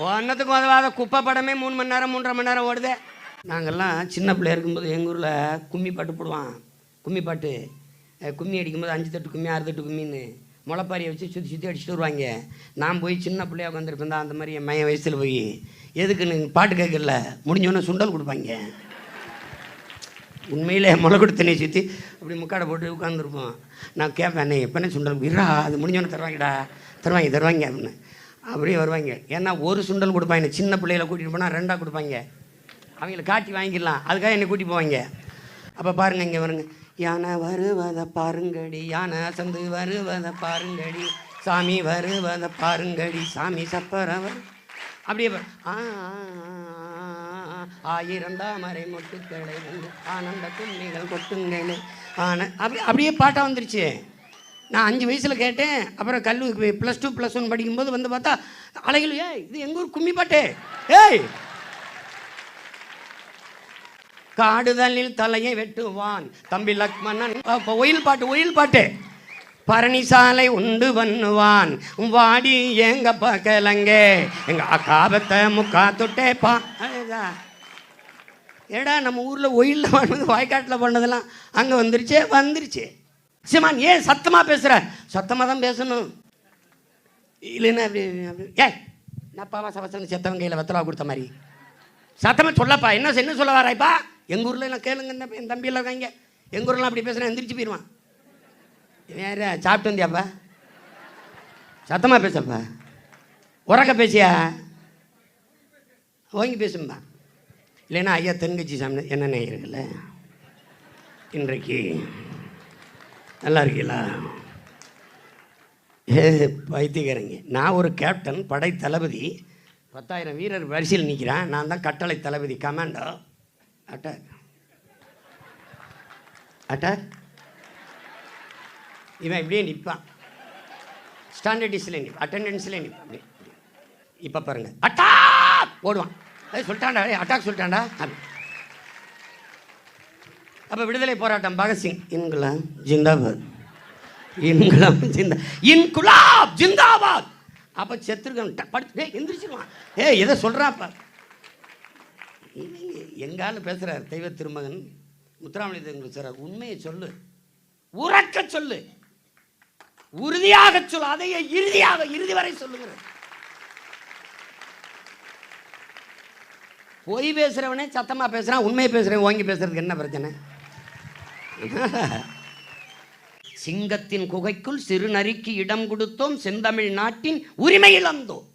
ஒன்றத்துக்கு உதவாத குப்பை படமே 3 மணி நேரம் 3.5 மணி நேரம் ஓடுதே. நாங்கள்லாம் சின்ன பிள்ளையா இருக்கும்போது எங்கள் ஊரில் கும்மி பாட்டு போடுவான். கும்மி பாட்டு கும்மி அடிக்கும்போது 5 தட்டு கும்மி 6 தட்டு கும்மின்னு முளைப்பாரியை வச்சு சுற்றி சுற்றி அடிச்சுட்டு வருவாங்க. நான் போய் சின்ன பிள்ளையா உட்காந்துருப்பேன் தான். அந்த மாதிரி என் மைய வயசில் போய் எதுக்குன்னு பாட்டு கேட்கல, முடிஞ்சோன்னே சுண்டல் கொடுப்பாங்க. உண்மையிலே முளை கொடுத்தனே சுற்றி அப்படி முக்காடை போட்டு உட்காந்துருப்போம். நான் கேட்பேன், அண்ணே எப்போனே சுண்டல் இருா, அது முடிஞ்சோன்னே தருவாங்கடா, தருவாங்க அப்படின்னு. அப்படியே வருவாங்க. ஏன்னா ஒரு சுண்டல் கொடுப்பாங்க, சின்ன பிள்ளைகளை கூட்டிகிட்டு போனால் 2ஆக கொடுப்பாங்க. அவங்கள காட்டி வாங்கிடலாம், அதுக்காக என்னை கூட்டி போவாங்க. அப்போ பாருங்கள், இங்கே வருங்க, யானை வருவதை பாருங்கடி, யானை அசந்து வருவதை பாருங்கடி, சாமி வருவதை பாருங்கடி, சாமி சப்பரவர் அப்படியே 1000 தாமரை மொட்டுக்களை வந்து ஆனந்த கும்மிகள் கொட்டுங்களே அப்படியே பாட்டாக வந்துருச்சு. நான் 5 வயசில் கேட்டேன். அப்புறம் கல்லூரி +2 +1 படிக்கும்போது வந்து பார்த்தா அலைகள், இது எங்கள் ஊர் கும்மி பாட்டு. காடுதலில் தலையை வெட்டுவான் தம்பி லக்மணன். ஒயில் பாட்டு. பரணிசாலை உண்டு பண்ணுவான் வாடி எங்க பக்கலங்க எங்க அக்காபத்தை முக்கா தொட்டே பா. ஏடா நம்ம ஊரில் ஒயிலில் பண்ணது வாய்க்காட்டில் பண்ணதெல்லாம் அங்கே வந்துருச்சு. சிமான் ஏன் சத்தமாக பேசுகிற? சத்தமாக தான் பேசணும், இல்லைன்னா அப்படி நப்பாவா சவசன்னு செத்தவங்க கையில் வெத்தலா கொடுத்த மாதிரி சத்தமாக சொல்லப்பா. என்ன சொல்ல வராய்ப்பா? எங்கள் ஊரில் எல்லாம் கேளுங்க, என் தம்பியெல்லாம் இருக்காங்க. எங்கள் ஊர்லாம் அப்படி பேசுகிறேன், எந்திரிச்சு போயிடுவான். வேறு சாப்பிட்டு வந்தியாப்பா? சத்தமாக பேசப்பா, உறக்க பேசியா, ஓங்கி பேசும்பா. இல்லைன்னா ஐயா தென்கட்சி சாமி என்ன இருக்குல்ல, இன்றைக்கு நல்லா இருக்கீங்களா? வைத்தியக்காரங்க, நான் ஒரு கேப்டன், படை தளபதி, 10,000 வீரர் வரிசையில் நிற்கிறேன். நான் தான் கட்டளை தளபதி, கமாண்டோ. அட்டாக் இவன் இப்படியே நிற்பான், ஸ்டாண்டர்டிஸில் நிற்பான், அட்டெண்டன்ஸில் நிற்பான். அப்படி இப்போ பாருங்கள், அட்டாக் ஓடுவான். சொல்லிட்டாண்டா, அட்டாக் சொல்லிட்டாண்டா. அப்போ விடுதலை போராட்டம், பகத்சிங் இன்குலாம் ஜிந்தாபாத், இன்குலாப் ஜிந்தாபாத். அப்போ செத்துருக்கேன் படிச்சு எந்திரிச்சிருவான். எதை சொல்கிறாப்பா? எங்காலும் பேசுகிறார் தெய்வ திருமகன் முத்துராமலிங்க சார். உண்மையை சொல்லு, உறக்க சொல்லு, உறுதியாக சொல்லு, அதையே இறுதி வரை சொல்லுங்க. பொய் பேசுறவனே சத்தமா பேசுறான், உண்மையை பேசுறவன் ஓங்கி பேசுறதுக்கு என்ன பிரச்சனை? சிங்கத்தின் குகைக்குள் சிறுநரிக்கு இடம் கொடுத்தோம், செந்தமிழ் நாட்டின் உரிமை இழந்தோம்.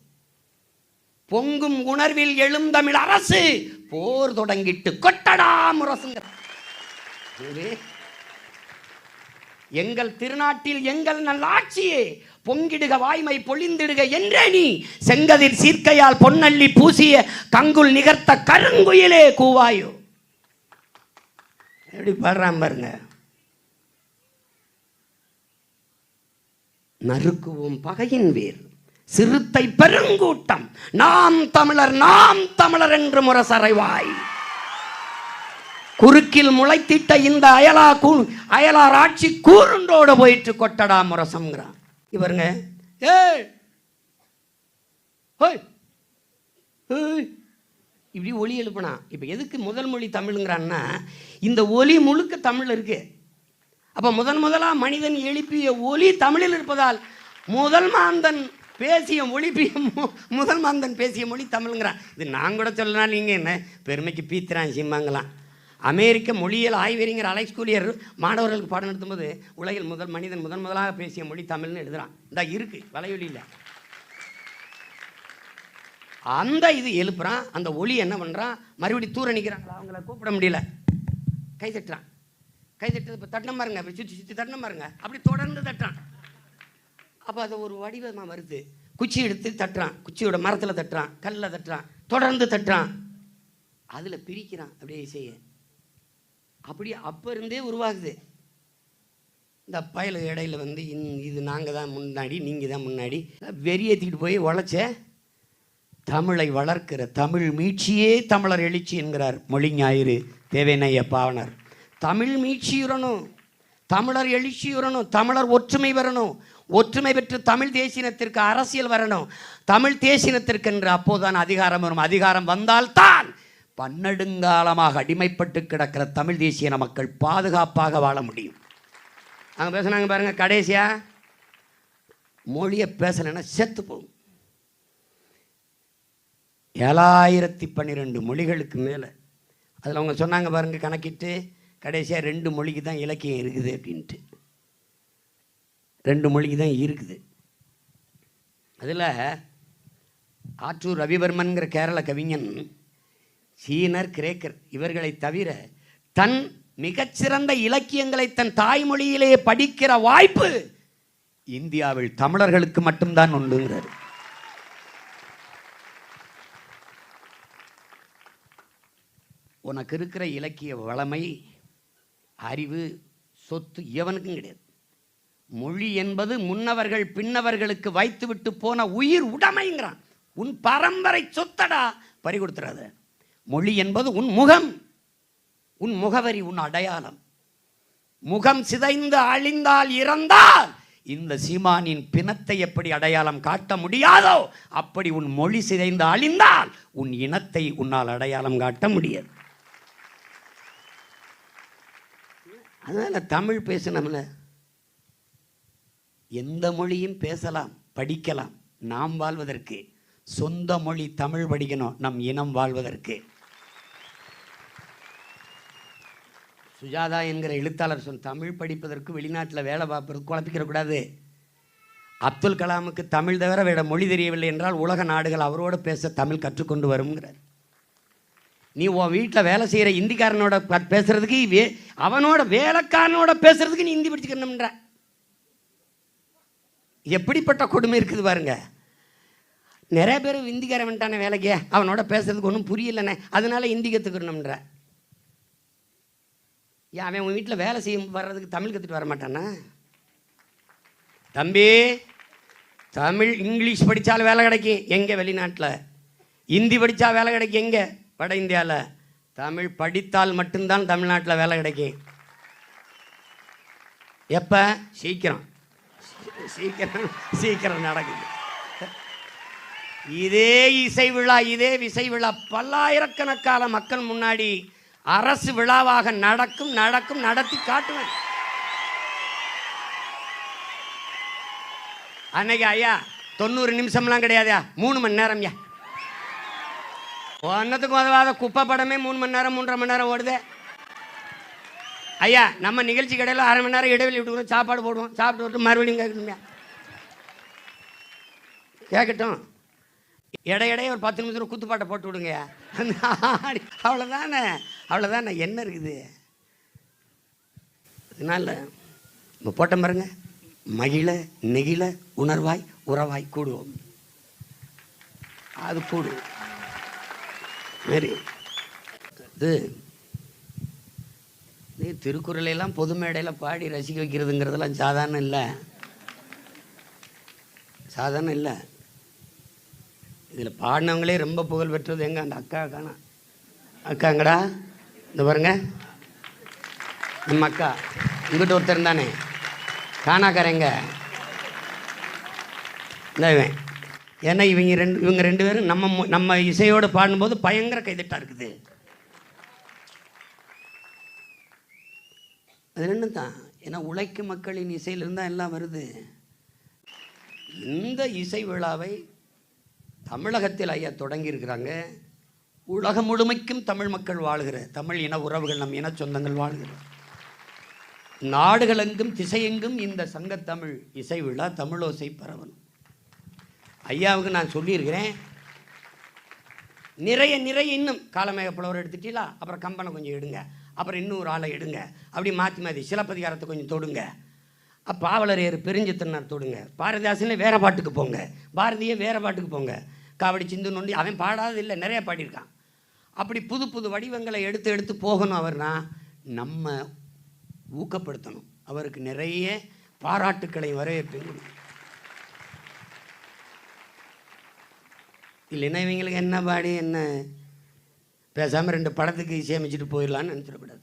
பொங்கும் உணர்வில் எழுந்தமிழ் அரசு போர் தொடங்கிட்டு கொட்டடா முரசுங்க. எங்கள் திருநாட்டில் எங்கள் நல்லாட்சியே பொங்கிடுக வாய்மை பொழிந்திடுக என்றே நீ செங்கதிர் சீர்க்கையால் பொன்னள்ளி பூசிய கங்குல் நிகர்த்த கருங்குயிலே கூவாயோ. எப்படி பாடுறான் பாருங்க. நறுக்குவோம் பகையின் வேர் சிறுத்தை பெருங்கூட்டம், நாம் தமிழர் என்று முரசறைவாய். குறுக்கில் முளைத்திட்ட இந்த அயலார் ஆட்சி கூருண்டோட போயிட்டு கொட்டடா முரசம்ங்கிறான். இவருங்க இப்படி ஒலி எழுப்புனா. இப்போ எதுக்கு முதல் மொழி தமிழுங்கிறான்னா, இந்த ஒலி முழுக்க தமிழ் இருக்கு. அப்போ முதலாக மனிதன் எழுப்பிய ஒலி தமிழில் இருப்பதால் முதல் மாந்தன் பேசிய மொழி தமிழ்ங்கிறான். இது நான் கூட சொல்லலாம், நீங்கள் என்ன பெருமைக்கு பீத்திரான் சிம்மாங்களாம். அமெரிக்க மொழியியல் ஆய்வறிஞர் அலெக்ஸ் கூலியர் மாணவர்களுக்கு பாடம் நடத்தும்போது உலகில் மனிதன் முதலாக பேசிய மொழி தமிழ்னு எழுதுறான். இந்த இருக்கு வலையொலியில். அந்த இது எழுப்புறான், அந்த ஒலி என்ன பண்ணுறான், மறுபடியும் தூர நிற்கிறாங்களா, அவங்கள கூப்பிட முடியல, கை தட்டுறான். இப்போ தட்டின பாருங்க, அப்படி சுற்றி தட்டின பாருங்க, அப்படி தொடர்ந்து தட்டுறான். அப்போ அது ஒரு வடிவமாக வருது. குச்சி எடுத்து தட்டுறான், குச்சியோட மரத்தில் தட்டுறான், கல்லில் தட்டுறான், தொடர்ந்து தட்டுறான், அதில் பிரிக்கிறான் அப்படியே இசைய. அப்படி அப்போ இருந்தே உருவாகுது. இந்த பயல இடையில வந்து இது நாங்கள் தான் முன்னாடி, நீங்கள் தான் முன்னாடி வெறியேற்றிக்கிட்டு போய் உழைச்ச தமிழை வளர்க்கிற தமிழ் மீட்சியே தமிழர் எழுச்சி என்கிறார் மொழி ஞாயிறு தேவேனைய பாவனர். தமிழ் மீட்சியுறணும், தமிழர் எழுச்சியுறணும், தமிழர் ஒற்றுமை வரணும். ஒற்றுமை பெற்று தமிழ் தேசியத்திற்கு அரசியல் வரணும். தமிழ் தேசியத்திற்கு என்று அப்போதுதான் அதிகாரம் வரும். அதிகாரம் வந்தால்தான் பன்னெடுங்காலமாக அடிமைப்பட்டு கிடக்கிற தமிழ் தேசிய மக்கள் பாதுகாப்பாக வாழ முடியும். அங்கே பேசுனாங்க பாருங்க, கடைசியா மொழியை பேசலைன்னா செத்து போகும். 7012 மொழிகளுக்கு மேலே. அதில் அவங்க சொன்னாங்க பாருங்க, கணக்கிட்டு கடைசியாக 2 மொழிக்கு தான் இலக்கியம் இருக்குது அப்படின்ட்டு. 2 மொழிக்கு தான் இருக்குது. அதில் ஆற்றூர் ரவிவர்மன்கிற கேரள கவிஞன், சீனர், கிரேக்கர் இவர்களை தவிர தன் மிகச்சிறந்த இலக்கியங்களை தன் தாய்மொழியிலேயே படிக்கிற வாய்ப்பு இந்தியாவில் தமிழர்களுக்கு மட்டும்தான் உண்டுங்கிறார். உனக்கு இருக்கிற இலக்கிய வளமை, அறிவு, சொத்து எவனுக்கும் கிடையாது. மொழி என்பது முன்னவர்கள் பின்னவர்களுக்கு வைத்துவிட்டு போன உயிர் உடைமைங்கிறான். உன் பரம்பரை சொத்தடா, பறி கொடுத்துறாத. மொழி என்பது உன் முகம், உன் முகவரி, உன் அடையாளம். முகம் சிதைந்து அழிந்தால் இறந்தால் இந்த சீமானின் பிணத்தை எப்படி அடையாளம் காட்ட முடியாதோ அப்படி உன் மொழி சிதைந்து அழிந்தால் உன் இனத்தை உன்னால் அடையாளம் காட்ட முடியாது. அதனால தமிழ் பேசணும்ல, எந்த மொழியும் பேசலாம், படிக்கலாம். நாம் வாழ்வதற்கு சொந்த மொழி தமிழ் படிக்கணும், நம் இனம் வாழ்வதற்கு. சுஜாதா என்கிற எழுத்தாளர் தமிழ் படிப்பதற்கு வெளிநாட்டில் வேலை பார்ப்பதற்கு குழப்பிக்கிறக்கூடாது. அப்துல் கலாமுக்கு தமிழ் தவிர வேற மொழி தெரியவில்லை என்றால் உலக நாடுகள் அவரோடு பேச தமிழ் கற்றுக்கொண்டு வருங்கிறார். நீ உன் வீட்டில் வேலை செய்கிற இந்திக்காரனோட பேசுறதுக்கு, அவனோட வேலைக்காரனோட பேசுறதுக்கு நீ இந்தி படிச்சுக்கணும்ன்ற. எப்படிப்பட்ட கொடுமை இருக்குது பாருங்க. நிறைய பேர் இந்திக்காரன் வந்துட்டானே வேலைக்கு, அவனோட பேசுறதுக்கு ஒன்றும் புரியலண்ணே, அதனால இந்தி கற்றுக்கணும்ன்ற. ஏன் அவன் உன் வீட்டில் வேலை செய்ய வர்றதுக்கு தமிழ் கற்றுட்டு வர மாட்டானா? தம்பி, தமிழ் இங்கிலீஷ் படித்தாலும் வேலை கிடைக்கும் எங்கே? வெளிநாட்டில். ஹிந்தி படித்தா வேலை கிடைக்கும் எங்கே? வட இந்தியாவில். தமிழ் படித்தால் மட்டும்தான் தமிழ்நாட்டில் வேலை கிடைக்கும். எப்போ? சீக்கிரம் சீக்கிரம் சீக்கிரம் நடக்குது. இதே இசை விழா, இதே விசை விழா பல்லாயிரக்கணக்கான மக்கள் முன்னாடி அரசு விழாவாக நடக்கும் நடக்கும் நடத்தி காட்டுவேன். அன்னைக்கு ஐயா 90 நிமிஷம்லாம் கிடையாதா, 3 மணி நேரம். ஒன்னத்துக்கு உதவாத குப்பை படமே 3 மணி நேரம் 3.5 மணி நேரம் ஓடுது. ஐயா நம்ம நிகழ்ச்சி கடையில் 1/2 மணி நேரம் இடைவெளி விட்டு சாப்பாடு போடுவோம், சாப்பிட்டு விட்டு மறுபடியும் கேட்கணுங்க. கேட்கட்டும், இடையிடையே ஒரு 10 நிமிஷம் குத்துப்பாட்டை போட்டு விடுங்க. அவ்வளோதானே, அவ்வளோதானே, என்ன இருக்குது? அதனால இப்போ போட்ட பாருங்க, மகிழ நெகிழ உணர்வாய் உறவாய் கூடுவோம். அது கூடு மாரி இது திருக்குறளையெல்லாம் பொது மேடையில் பாடி ரசிக்க வைக்கிறதுங்கிறதெல்லாம் சாதாரணம் இல்லை, சாதாரணம் இல்லை. இதில் பாடினவங்களே ரொம்ப புகழ் பெற்றது எங்க அந்த அக்கா காணா. அக்காங்கடா, இந்த பாருங்க நம்ம அக்கா. இங்கிட்ட ஒருத்தர் தானே காணாக்காரங்க இந்த இவன். ஏன்னா இவங்க ரெண்டு பேரும் நம்ம இசையோடு பாடும்போது பயங்கர கைதட்டா இருக்குது. அது ரெண்டு தான். ஏன்னா உழைக்கும் மக்களின் இசையிலிருந்து தான் எல்லாம் வருது. இந்த இசை விழாவை தமிழகத்தில் ஐயா தொடங்கி இருக்கிறாங்க. உலகம் முழுமைக்கும் தமிழ் மக்கள் வாழ்கிற, தமிழ் இன உறவுகள், நம் இன சொந்தங்கள் வாழ்கிற நாடுகளெங்கும் திசையெங்கும் இந்த சங்கத்தமிழ் இசை விழா தமிழோசை பரவணும். ஐயாவுக்கு நான் சொல்லியிருக்கிறேன், நிறைய இன்னும் காலமேக புலவர் எடுத்துட்டீங்களா, அப்புறம் கம்பனை கொஞ்சம் எடுங்க, அப்புறம் இன்னொரு ஆளை எடுங்க, அப்படி மாற்றி சிலப்பதிகாரத்தை கொஞ்சம் தொடுங்க, பாவலரேறு பெருஞ்சித்திரனார் தொடுங்க, பாரதிதாசனே வேற பாட்டுக்கு போங்க, பாரதியே வேற பாட்டுக்கு போங்க, காவடி சிந்து நொண்டி அவன் பாடாது இல்லை, நிறைய பாடியிருக்கான். அப்படி புது புது வடிவங்களை எடுத்து போகணும். அவர்னா நம்ம ஊக்கப்படுத்தணும், அவருக்கு நிறைய பாராட்டுக்களை வரவேற்பு. இல்லைன்னா இவங்களுக்கு என்ன பாடி என்ன பேசாமல் 2 படத்துக்கு இசையமைச்சிட்டு போயிடலான்னு நினச்சிடக்கூடாது.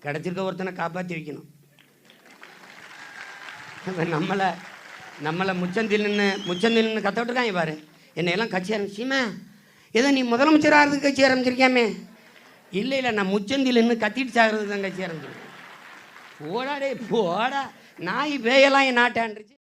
கிடச்சிருக்க ஒருத்தனை காப்பாற்றி வைக்கணும். நம்மளை நம்மளை முச்சந்தில் நின்று கத்த விட்டுருக்காங்க பாரு. என்னையெல்லாம் கட்சி ஆரம்பிச்சியுமே, ஏதோ நீ முதலமைச்சர் ஆகிறதுக்கு கட்சி ஆரம்பிச்சிருக்கியாமே. இல்லை நான் முச்சந்தில் நின்று கத்திட்டு சாகிறதுக்கு தான் கட்சி ஆரம்பிச்சிருக்கேன். போடா டே போடா, நாய் பேயெல்லாம் என் நாட்டாண்டுருச்சு.